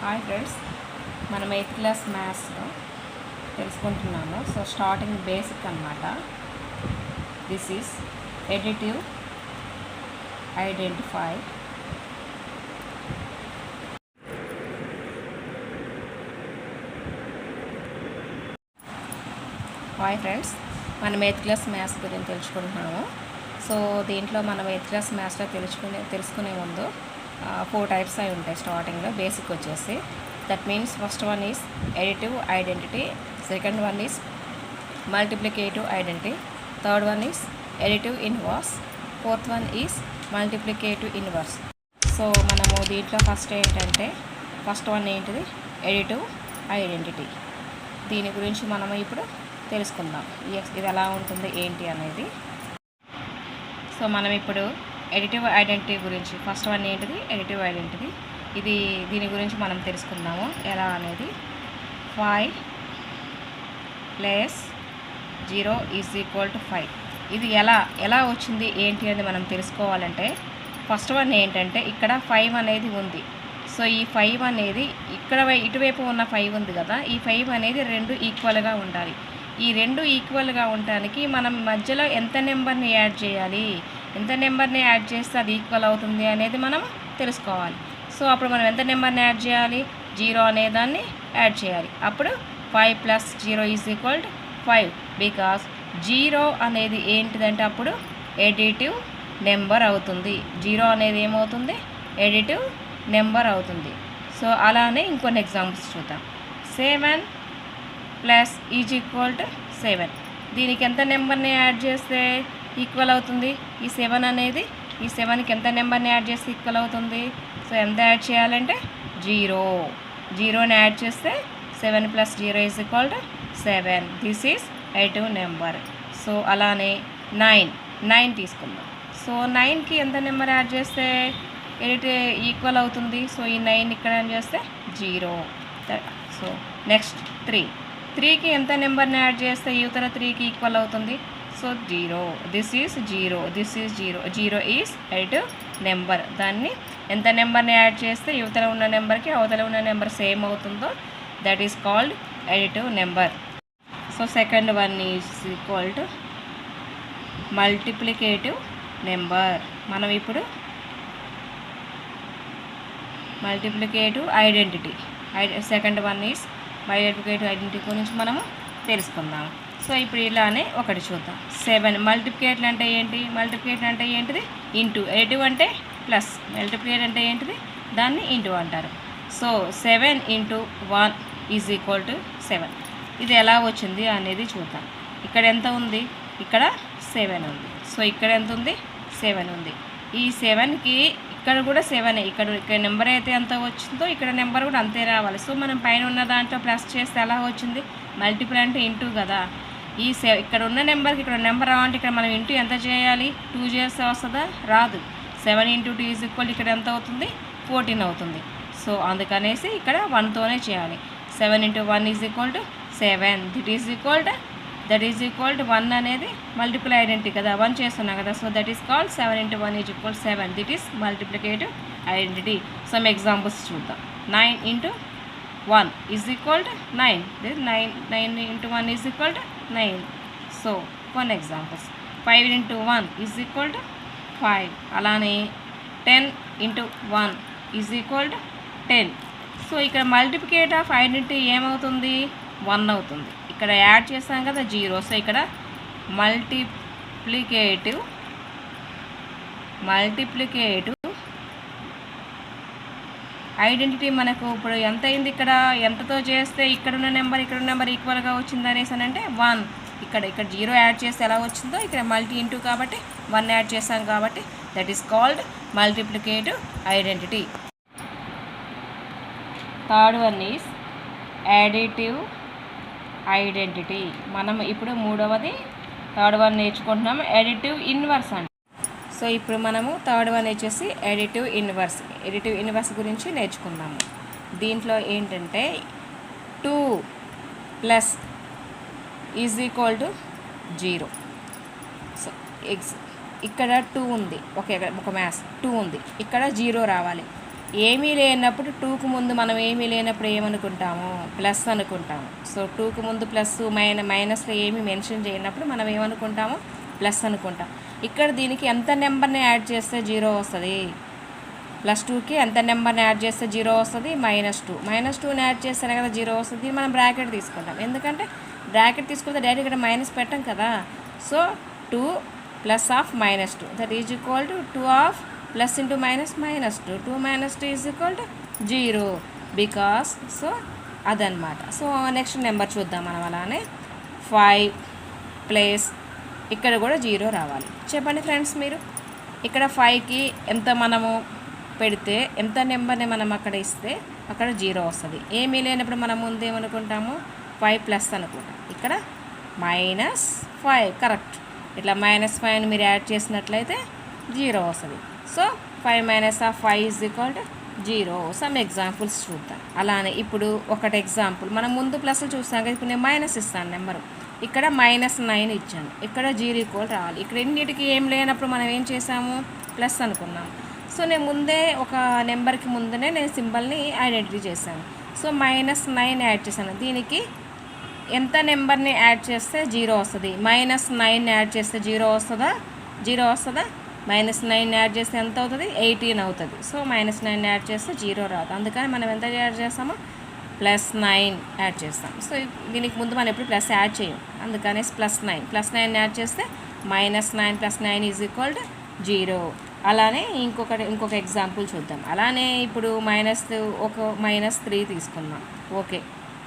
Hi friends, మనం 8th class మ్యాథ్స్లో తెలుసుకుంటున్నాము. So starting basic అన్నమాట. This is additive identify. Hi friends, మనం 8th class maths గురించి తెలుసుకుంటున్నాము. So దీంట్లో మనం 8th క్లాస్ మ్యాథ్స్లో తెలుసుకునే ముందు 4 టైప్స్ అవి ఉంటాయి. స్టార్టింగ్లో బేసిక్ వచ్చేసి that means first one is additive identity, second one is multiplicative identity, third one is additive inverse, fourth one is multiplicative inverse. So మనము దీంట్లో ఫస్ట్ వన్ ఏంటిది, ఎడిటివ్ ఐడెంటిటీ. దీని గురించి మనం ఇప్పుడు తెలుసుకుందాం. ఇది ఎలా ఉంటుంది ఏంటి అనేది. సో మనం ఇప్పుడు ఎడిటివ్ ఐడెంటిటీ గురించి, ఫస్ట్ వన్ ఏంటిది, ఎడిటివ్ ఐడెంటిటీ. దీని గురించి మనం తెలుసుకుందాము ఎలా అనేది. 5 + 0 = 5. ఇది ఎలా వచ్చింది ఏంటి అని మనం తెలుసుకోవాలంటే ఫస్ట్ వన్ ఏంటంటే ఇక్కడ 5 అనేది ఉంది. సో ఈ 5 అనేది ఇటువైపు ఉన్న 5 ఉంది కదా, ఈ 5 అనేది 2 ఈక్వల్గా ఉండాలి. ఈ 2 ఈక్వల్గా ఉండటానికి మనం మధ్యలో ఎంత నెంబర్ని యాడ్ చేయాలి, ఎంత నెంబర్ని యాడ్ చేస్తే అది ఈక్వల్ అవుతుంది అనేది మనం తెలుసుకోవాలి. సో అప్పుడు మనం ఎంత నెంబర్ని యాడ్ చేయాలి, 0 అనేదాన్ని యాడ్ చేయాలి. అప్పుడు 5 + 0 = 5. బికాస్ 0 అనేది ఏంటిదంటే అప్పుడు ఎడిటివ్ నెంబర్ అవుతుంది. 0 అనేది ఏమవుతుంది, ఎడిటివ్ నెంబర్ అవుతుంది. సో అలానే ఇంకొన్ని ఎగ్జాంపుల్స్ చూద్దాం. 7 + 7. దీనికి ఎంత నెంబర్ని యాడ్ చేస్తే ఈక్వల్ అవుతుంది, ఈ 7 అనేది ఈ 7కి ఎంత నెంబర్ని యాడ్ చేస్తే ఈక్వల్ అవుతుంది. సో ఎంత యాడ్ చేయాలంటే 0ని యాడ్ చేస్తే 7 + 0 = 7. This is additive number. So అలానే 9 తీసుకుందాం. సో 9కి ఎంత నెంబర్ యాడ్ చేస్తే ఈక్వల్ అవుతుంది. సో ఈ 9 ఇక్కడ యాడ్ చేస్తే 0. సో నెక్స్ట్ 3కి ఎంత నెంబర్ని యాడ్ చేస్తే యువతల 3కి ఈక్వల్ అవుతుంది. So 0. This is 0. 0 is additive number. దాన్ని ఎంత నెంబర్ని యాడ్ చేస్తే యువతల ఉన్న నెంబర్కి అవతల ఉన్న నెంబర్ సేమ్ అవుతుందో that is called additive number. So second one is equal to multiplicative number. మనం ఇప్పుడు multiplicative identity, second one is multiplicative identity గురించి మనము తెలుసుకుందాం. సో ఇప్పుడు ఇలానే ఒకటి చూద్దాం. 7 మల్టిప్లికేషన్ అంటే ఏంటిది, ఇంటూ. ఎడిటివ్ అంటే ప్లస్, మల్టిప్లికేట్ అంటే ఏంటిది, దాన్ని ఇంటూ అంటారు. సో 7 × 1 = 7. ఇది ఎలా వచ్చింది అనేది చూద్దాం. ఇక్కడ ఎంత ఉంది, ఇక్కడ 7 ఉంది. సో ఇక్కడ ఎంత ఉంది, 7 ఉంది. ఈ 7కి ఇక్కడ కూడా 7. ఇక్కడ నెంబర్ అయితే ఎంత వచ్చిందో ఇక్కడ నెంబర్ కూడా అంతే రావాలి. సో మనం పైన ఉన్న దాంట్లో ప్లస్ చేస్తే ఎలా వచ్చింది, మల్టిపుల్ అంటే ఇంటూ కదా. ఇక్కడ ఉన్న నెంబర్కి ఇక్కడ నెంబర్ రావాలంటే ఇక్కడ మనం ఇంటూ ఎంత చేయాలి, 2 చేస్తే వస్తుందా, రాదు. 7 × 2 = ఇక్కడ ఎంత అవుతుంది, 14 అవుతుంది. సో అందుకనేసి ఇక్కడ 1తోనే చేయాలి. 7 × 1 = 7. దట్ ఈజ్ ఈక్వల్ టు 1 అనేది మల్టిపుల్ ఐడెంటిటీ కదా, 1 చేస్తున్నాం కదా. So that is called 7 × 1 = 7. This is multiplicative identity. Some examples చూద్దాం. 9 × 1 = 9. 9 × 1 = 9. సో కొన్ని ఎగ్జాంపుల్స్. 5 × 1 = 5. అలానే 10 × 1 = 10. సో ఇక్కడ మల్టిప్లికేటివ్ ఆఫ్ ఐడెంటిటీ ఏమవుతుంది, 1 అవుతుంది. ఇక్కడ యాడ్ చేస్తాం కదా 0. సో ఇక్కడ మల్టిప్లికేటివ్ ఐడెంటిటీ మనకు ఇప్పుడు ఎంత అయింది, ఇక్కడ ఎంతతో చేస్తే ఇక్కడున్న నెంబర్ ఈక్వల్గా వచ్చింది అనేసి అని అంటే 1. ఇక్కడ 0 యాడ్ చేస్తే ఎలా వచ్చిందో ఇక్కడ మల్టీ ఇంటూ కాబట్టి 1 యాడ్ చేస్తాం కాబట్టి that is called multiplicative identity. Third one is additive identity. మనం ఇప్పుడు థర్డ్ వన్ నేర్చుకుంటున్నాము, ఎడిటివ్ ఇన్వర్స్ అంట. సో ఇప్పుడు మనము థర్డ్ వన్ వచ్చేసి ఎడిటివ్ ఇన్వర్స్ గురించి నేర్చుకుందాము. దీంట్లో ఏంటంటే 2 + = 0. సో ఇక్కడ 2 ఉంది, ఒక మ్యాథ్స్ 2 ఉంది, ఇక్కడ 0 రావాలి. ఏమీ లేనప్పుడు 2కు ముందు మనం ఏమీ లేనప్పుడు ఏమనుకుంటాము, ప్లస్ అనుకుంటాము. సో 2కు ముందు ప్లస్ మైనస్లో ఏమీ మెన్షన్ చేయనప్పుడు మనం ఏమనుకుంటాము, ప్లస్ అనుకుంటాం. ఇక్కడ దీనికి ఎంత నెంబర్ని యాడ్ చేస్తే 0 వస్తుంది, +2కి ఎంత నెంబర్ని యాడ్ చేస్తే 0 వస్తుంది, -2. -2ని యాడ్ చేస్తేనే కదా 0 వస్తుంది. మనం బ్రాకెట్ తీసుకుంటాం, ఎందుకంటే బ్రాకెట్ తీసుకుంటే డైరెక్ట్ ఇక్కడ మైనస్ పెట్టాం కదా. So 2 + of -2 that is equal to 2 of plus into minus -2. 2 - 2 is equal to 0 because. So అదనమాట. సో నెక్స్ట్ నెంబర్ చూద్దాం మనం. అలానే 5 ప్లస్ ఇక్కడ కూడా 0 రావాలి. చెప్పండి ఫ్రెండ్స్ మీరు. ఇక్కడ 5కి ఎంత మనము పెడితే, ఎంత నెంబర్ని మనం అక్కడ ఇస్తే అక్కడ 0 వస్తుంది. ఏమీ లేనప్పుడు మనం ముందు ఏమనుకుంటాము, 5 ప్లస్ అనుకుంటాం. ఇక్కడ -5 కరెక్ట్. ఇట్లా -5ని మీరు యాడ్ చేసినట్లయితే 0 వస్తుంది. So 5 - of 5 is equal to 0. Some examples చూద్దాం. అలానే ఇప్పుడు ఒకటి ఎగ్జాంపుల్, మనం ముందు ప్లస్లు చూస్తాం కదా, ఇప్పుడు నేను మైనస్ ఇస్తాను నెంబరు. ఇక్కడ -9 ఇచ్చాను, ఇక్కడ 0 ఈక్వల్ రావాలి. ఇక్కడ ఎన్నిటికి ఏం లేనప్పుడు మనం ఏం చేసాము, ప్లస్ అనుకున్నాము. సో నేను ముందే ఒక నెంబర్కి ముందునే నేను సింబల్ని ఐడెంటిఫై చేశాను. సో -9 యాడ్ చేశాను. దీనికి ఎంత నెంబర్ని యాడ్ చేస్తే 0 వస్తుంది, -9 యాడ్ చేస్తే 0 వస్తుందా, 0 వస్తుందా. -9 యాడ్ చేస్తే ఎంత అవుతుంది, 18 అవుతుంది. సో -9 యాడ్ చేస్తే 0 రాదు. అందుకని మనం ఎంత యాడ్ చేస్తామో, +9 యాడ్ చేస్తాం. సో దీనికి ముందు మనం ఎప్పుడు ప్లస్ యాడ్ చేయం, అందుకనే +9 యాడ్ చేస్తే -9 + 9 ఈజ్ ఈక్వల్ టు 0. అలానే ఇంకొక ఎగ్జాంపుల్ చూద్దాం. అలానే ఇప్పుడు -3 తీసుకుందాం. ఓకే,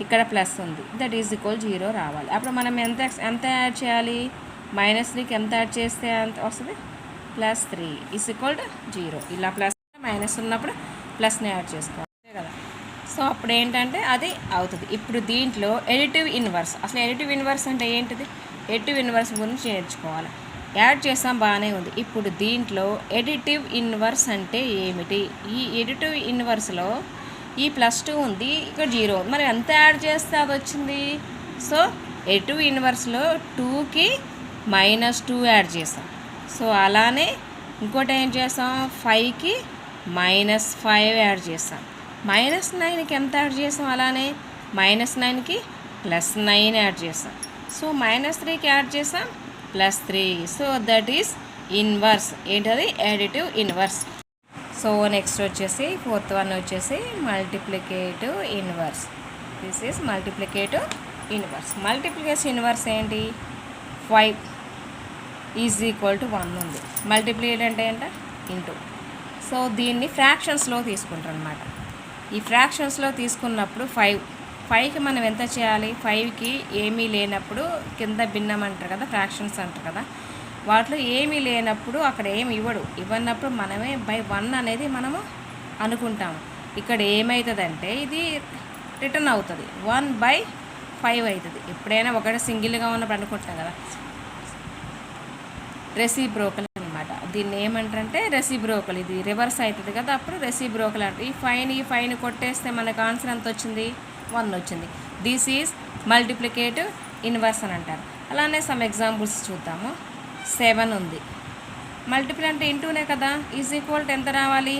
ఇక్కడ ప్లస్ ఉంది, దట్ ఈజ్ ఈక్వల్ 0 రావాలి. అప్పుడు మనం ఎంత యాడ్ చేయాలి, -3కి ఎంత యాడ్ చేస్తే ఎంత వస్తుంది, +3 ఈజ్ ఈక్వల్ టు 0. ఇలా ప్లస్ మైనస్ ఉన్నప్పుడు ప్లస్ని యాడ్ చేసుకోవాలి కదా. సో అప్పుడు ఏంటంటే అది అవుతుంది. ఇప్పుడు దీంట్లో ఎడిటివ్ ఇన్వర్స్, అసలు ఎడిటివ్ ఇన్వర్స్ అంటే ఏంటిది, ఎడిటివ్ ఇన్వర్స్ గురించి నేర్చుకోవాలి. యాడ్ చేసాం, బాగానే ఉంది. ఇప్పుడు దీంట్లో ఎడిటివ్ ఇన్వర్స్ అంటే ఏమిటి, ఈ ఎడిటివ్ ఇన్వర్స్లో ఈ +2 ఉంది, ఇక్కడ 0 ఉంది, మనం ఎంత యాడ్ చేస్తే అది వచ్చింది. సో ఎడిటివ్ ఇన్వర్స్లో 2కి -2 యాడ్ చేసాం. సో అలానే ఇంకోటి ఏం చేసాం, 5కి -5 యాడ్ చేసాం. -9కి ఎంత యాడ్ చేసాం, అలానే -9కి +9 యాడ్ చేసాం. సో -3కి యాడ్ చేసాం, +3. So that is inverse. ఏంటది, ఎడిటివ్ ఇన్వర్స్. సో నెక్స్ట్ వచ్చేసి 4th వన్ వచ్చేసి multiplicative inverse. This is multiplicative inverse. Multiplication inverse ఏంటి, 5 ఈజ్ ఈక్వల్ టు 1 ఉంది. మల్టిప్లికేట్ అంటే ఏంట, ఇంటూ. సో దీన్ని ఫ్రాక్షన్స్లో తీసుకుంటారు అనమాట. ఈ ఫ్రాక్షన్స్లో తీసుకున్నప్పుడు 5కి మనం ఎంత చేయాలి, 5కి ఏమీ లేనప్పుడు కింద భిన్నం అంటారు కదా, ఫ్రాక్షన్స్ అంటారు కదా, వాటిలో ఏమీ లేనప్పుడు అక్కడ ఏమి ఇవ్వనప్పుడు మనమే బై 1 అనేది మనము అనుకుంటాము. ఇక్కడ ఏమవుతుందంటే ఇది రిటర్న్ అవుతుంది, 1/5 అవుతుంది. ఎప్పుడైనా ఒకటి సింగిల్గా ఉన్నప్పుడు అనుకుంటాం కదా, రెసిప్రోకల్ అనమాట. దీన్ని ఏమంటారంటే రెసిప్రోకల్. ఇది రివర్స్ అవుతుంది కదా, అప్పుడు రెసిప్రోకల్ అంటే ఈ 5ని కొట్టేస్తే మనకు ఆన్సర్ ఎంత వచ్చింది, 1 వచ్చింది. దిస్ ఈజ్ మల్టిప్లికేటివ్ ఇన్వర్స్ అని అంటారు. అలానే సమ్ ఎగ్జాంపుల్స్ చూద్దాము. 7 ఉంది, మల్టిపుల్ అంటే ఇంటూనే కదా, ఈజ్ ఈక్వల్ టు ఎంత రావాలి,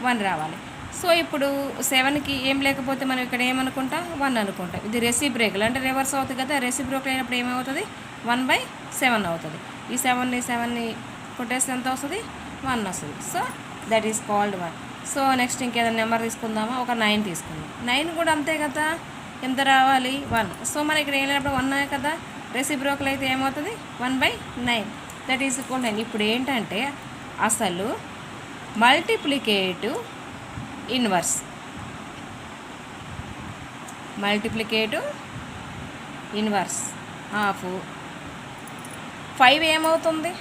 1 రావాలి. సో ఇప్పుడు 7కి ఏం లేకపోతే మనం ఇక్కడ ఏమనుకుంటాం, 1 అనుకుంటాం. ఇది రెసిప్రోకల్ అంటే రివర్స్ అవుతుంది కదా, రెసిప్రోకల్ అయినప్పుడు ఏమవుతుంది, 1/7 అవుతుంది. ఈ 7ని కొట్టేస్తే ఎంత వస్తుంది, 1 వస్తుంది. So that is called 1. So next ఇంకేదైనా నెంబర్ తీసుకుందామా, ఒక 9 తీసుకుందాం. 9 కూడా అంతే కదా, ఎంత రావాలి, 1. సో మనకి ఇక్కడ ఏం లేనప్పుడు 1 కదా, రెసిప్రోకల్ అయితే ఏమవుతుంది, 1/9 దట్ ఈస్ ఈక్వల్ 9. ఇప్పుడు ఏంటంటే అసలు మల్టిప్లికేటివ్ ఇన్వర్స్ ఆఫ్ 5 ఏమవుతుంది,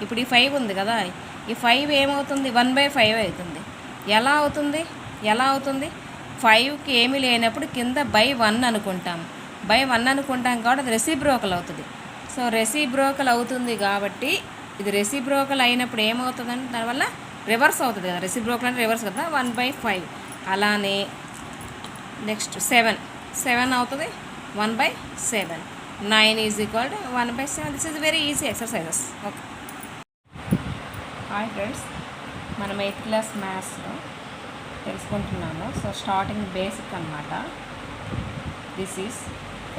ఇప్పుడు ఈ 5 ఉంది కదా, ఈ 5 ఏమవుతుంది, 1/5 అవుతుంది. ఎలా అవుతుంది 5కి ఏమీ లేనప్పుడు కింద /1 అనుకుంటాం. /1 అనుకుంటాం కాబట్టి అది రెసిప్రోకల్ అవుతుంది. సో రెసిప్రోకల్ అవుతుంది కాబట్టి ఇది రెసిప్రోకల్ అయినప్పుడు ఏమవుతుందంటే దానివల్ల రివర్స్ అవుతుంది కదా, రెసిప్రోకల్ అంటే రివర్స్ కదా, 1/5. అలానే నెక్స్ట్ 7 అవుతుంది, 1/7. 9 is equal to 1/7. This is very easy exercises. Okay, hi friends, మనం 8th క్లాస్ మ్యాథ్స్లో తెలుసుకుంటున్నాము. సో స్టార్టింగ్ బేసిక్ అన్నమాట. This is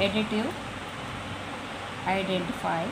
additive, identify,